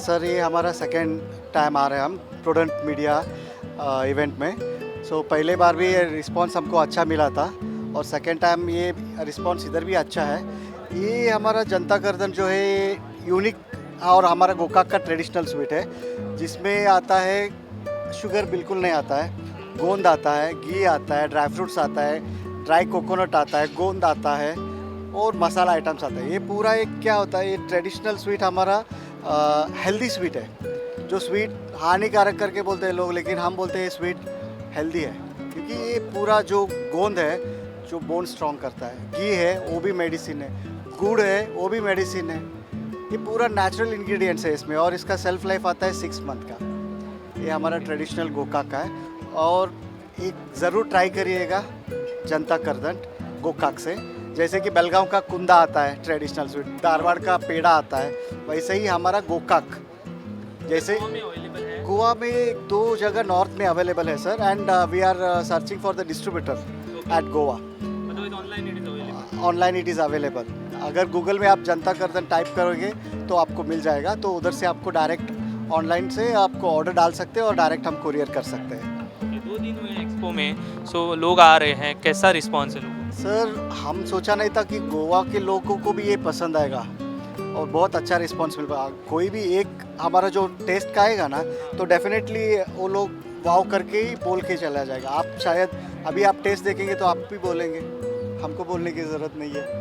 Sir ये हमारा second time आ रहे हैं हम प्रूडेंट मीडिया इवेंट में। सो पहले बार भी ये रिस्पांस हमको अच्छा मिला था और सेकेंड टाइम ये रिस्पांस इधर भी अच्छा है। ये हमारा जनता कर्दन जो है यूनिक और हमारा गोकाक का ट्रेडिशनल स्वीट है, जिसमें आता है शुगर बिल्कुल नहीं आता है, गोंद आता है, घी आता है, ड्राई फ्रूट्स आता है, ड्राई कोकोनट आता है, गोंद आता है और मसाला आइटम्स आता है। ये पूरा एक क्या होता है, ये ट्रेडिशनल स्वीट हमारा हेल्दी स्वीट है। जो स्वीट हानिकारक करके बोलते हैं लोग, लेकिन हम बोलते हैं स्वीट हेल्दी है, क्योंकि ये पूरा जो गोंद है जो बोन स्ट्रॉन्ग करता है, घी है वो भी मेडिसिन है, गुड़ है वो भी मेडिसिन है। ये पूरा नेचुरल इंग्रेडिएंट्स है इसमें और इसका सेल्फ लाइफ आता है 6 मंथ का। ये हमारा ट्रेडिशनल गोकाक का है और एक ज़रूर ट्राई करिएगा जनता कर्दन गोकाक से। जैसे कि बेलगांव का कुंदा आता है ट्रेडिशनल स्वीट, धारवाड़ का पेड़ा आता है, वैसे ही हमारा गोकाक। जैसे गोवा में 2 जगह नॉर्थ में अवेलेबल है sir, and we are searching for the distributor at Goa. Online it is available. अगर गूगल में आप जनता कर्दन टाइप करोगे तो आपको मिल जाएगा, तो उधर से आपको डायरेक्ट ऑनलाइन से आपको ऑर्डर डाल सकते हैं और डायरेक्ट हम कुरियर कर सकते हैं। 2 दिन हुए एक्सपो में, सो लोग आ रहे हैं, कैसा रिस्पांस है लोगों का? सर हम सोचा नहीं था कि गोवा के लोगों को भी ये पसंद आएगा और बहुत अच्छा रिस्पांस मिल पाएगा। कोई भी एक हमारा जो टेस्ट का आएगा ना, तो डेफिनेटली वो लोग वाव करके ही बोल के चला जाएगा। आप शायद अभी आप टेस्ट देखेंगे तो आप भी बोलेंगे, हमको बोलने की ज़रूरत नहीं है।